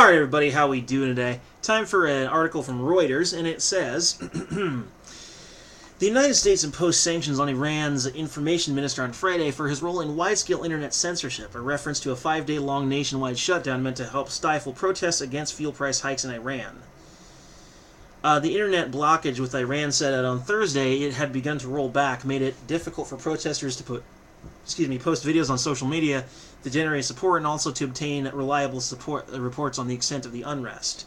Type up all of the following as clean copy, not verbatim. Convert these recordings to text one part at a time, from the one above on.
Alright everybody, how we doing today? Time for an article from Reuters, and it says, the United States imposed sanctions on Iran's information minister on Friday for his role in wide-scale internet censorship, a reference to a 5-day-long nationwide shutdown meant to help stifle protests against fuel price hikes in Iran. The internet blockage with Iran said that on Thursday it had begun to roll back, made it difficult for protesters to post videos on social media to generate support and also to obtain reliable reports on the extent of the unrest.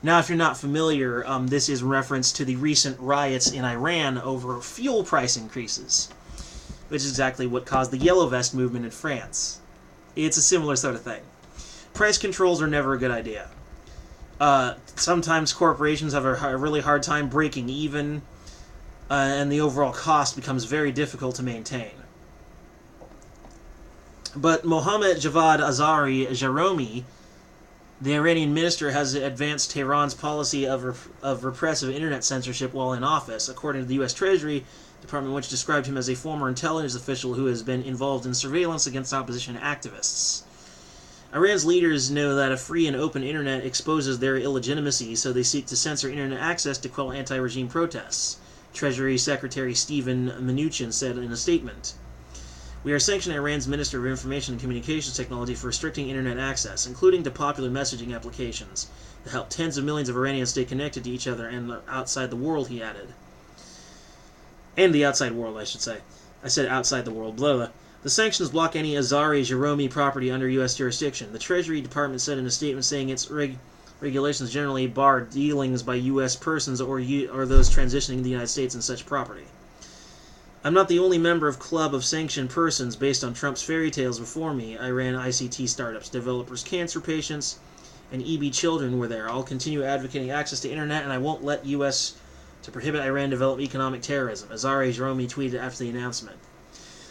Now, if you're not familiar, this is in reference to the recent riots in Iran over fuel price increases, which is exactly what caused the Yellow Vest movement in France. It's a similar sort of thing. Price controls are never a good idea. Sometimes corporations have a really hard time breaking even, and the overall cost becomes very difficult to maintain. But Mohammad Javad Azari Jaromi, the Iranian minister, has advanced Tehran's policy of repressive internet censorship while in office, according to the U.S. Treasury Department, which described him as a former intelligence official who has been involved in surveillance against opposition activists. Iran's leaders know that a free and open internet exposes their illegitimacy, so they seek to censor internet access to quell anti-regime protests, Treasury Secretary Stephen Mnuchin said in a statement. We are sanctioning Iran's Minister of Information and Communications Technology for restricting internet access, including to popular messaging applications, that help tens of millions of Iranians stay connected to each other and outside the world, he added. And the outside world, I should say. I said outside the world, blah, blah. The sanctions block any Azari Jaromi property under U.S. jurisdiction. The Treasury Department said in a statement saying its regulations generally bar dealings by U.S. persons or those transitioning to the United States in such property. I'm not the only member of club of sanctioned persons based on Trump's fairy tales before me. Iran ICT startups, developers, cancer patients, and EB children were there. I'll continue advocating access to internet, and I won't let U.S. to prohibit Iran develop economic terrorism, Azari Jaromi tweeted after the announcement.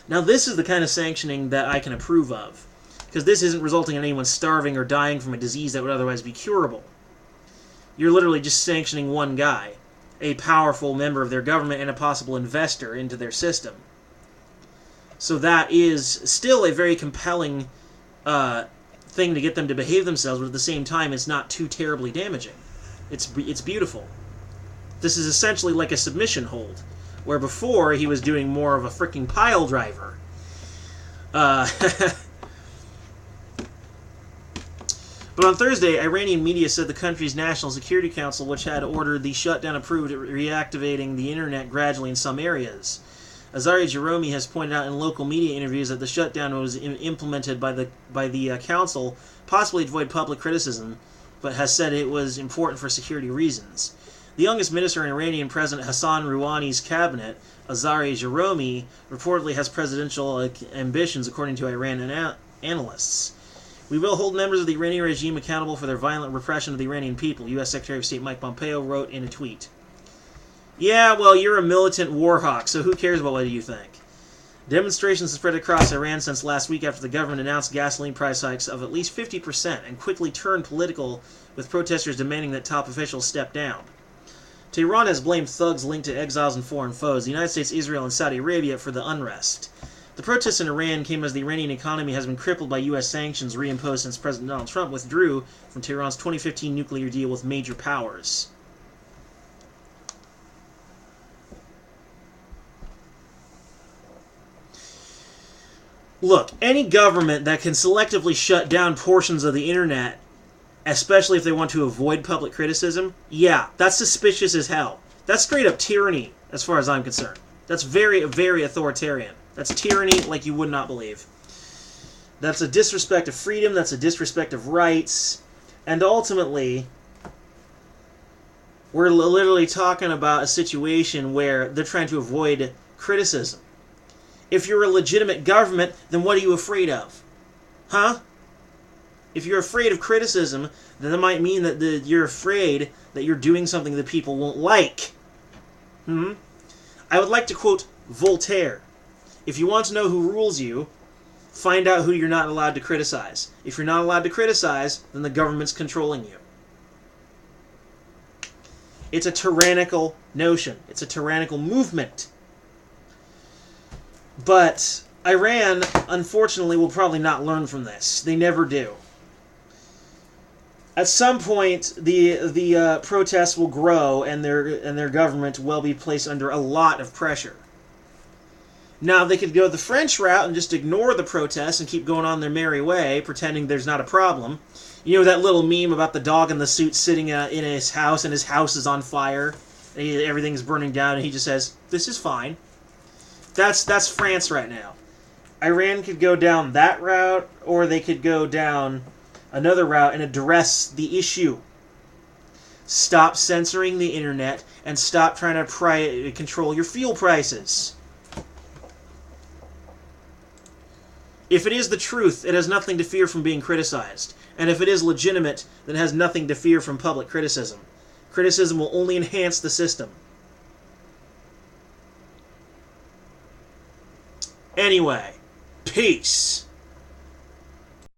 Now, this is the kind of sanctioning that I can approve of, because this isn't resulting in anyone starving or dying from a disease that would otherwise be curable. You're literally just sanctioning one guy, a powerful member of their government and a possible investor into their system. So that is still a very compelling thing to get them to behave themselves, but at the same time it's not too terribly damaging. It's beautiful. This is essentially like a submission hold, where before he was doing more of a freaking pile driver. But on Thursday, Iranian media said the country's National Security Council, which had ordered the shutdown, approved reactivating the internet gradually in some areas. Azari Jaromi has pointed out in local media interviews that the shutdown was implemented by the council, possibly to avoid public criticism, but has said it was important for security reasons. The youngest minister in Iranian President Hassan Rouhani's cabinet, Azari Jaromi, reportedly has presidential ambitions, according to Iran analysts. We will hold members of the Iranian regime accountable for their violent repression of the Iranian people, U.S. Secretary of State Mike Pompeo wrote in a tweet. Yeah, well, you're a militant war hawk, so who cares about what you think? Demonstrations have spread across Iran since last week after the government announced gasoline price hikes of at least 50% and quickly turned political, with protesters demanding that top officials step down. Tehran has blamed thugs linked to exiles and foreign foes, the United States, Israel, and Saudi Arabia, for the unrest. The protests in Iran came as the Iranian economy has been crippled by U.S. sanctions reimposed since President Donald Trump withdrew from Tehran's 2015 nuclear deal with major powers. Look, any government that can selectively shut down portions of the internet, especially if they want to avoid public criticism, yeah, that's suspicious as hell. That's straight up tyranny, as far as I'm concerned. That's very, very authoritarian. That's tyranny like you would not believe. That's a disrespect of freedom, that's a disrespect of rights, and ultimately, we're literally talking about a situation where they're trying to avoid criticism. If you're a legitimate government, then what are you afraid of? Huh? If you're afraid of criticism, then that might mean that you're afraid that you're doing something that people won't like. I would like to quote Voltaire. If you want to know who rules you, find out who you're not allowed to criticize. If you're not allowed to criticize, then the government's controlling you. It's a tyrannical notion. It's a tyrannical movement. But Iran, unfortunately, will probably not learn from this. They never do. At some point, the protests will grow, and their government will be placed under a lot of pressure. Now, they could go the French route and just ignore the protests and keep going on their merry way, pretending there's not a problem. You know that little meme about the dog in the suit sitting in his house, and his house is on fire, and everything's burning down, and he just says, "This is fine." That's France right now. Iran could go down that route, or they could go down another route and address the issue. Stop censoring the internet, and stop trying to control your fuel prices. If it is the truth, it has nothing to fear from being criticized. And if it is legitimate, then it has nothing to fear from public criticism. Criticism will only enhance the system. Anyway, peace.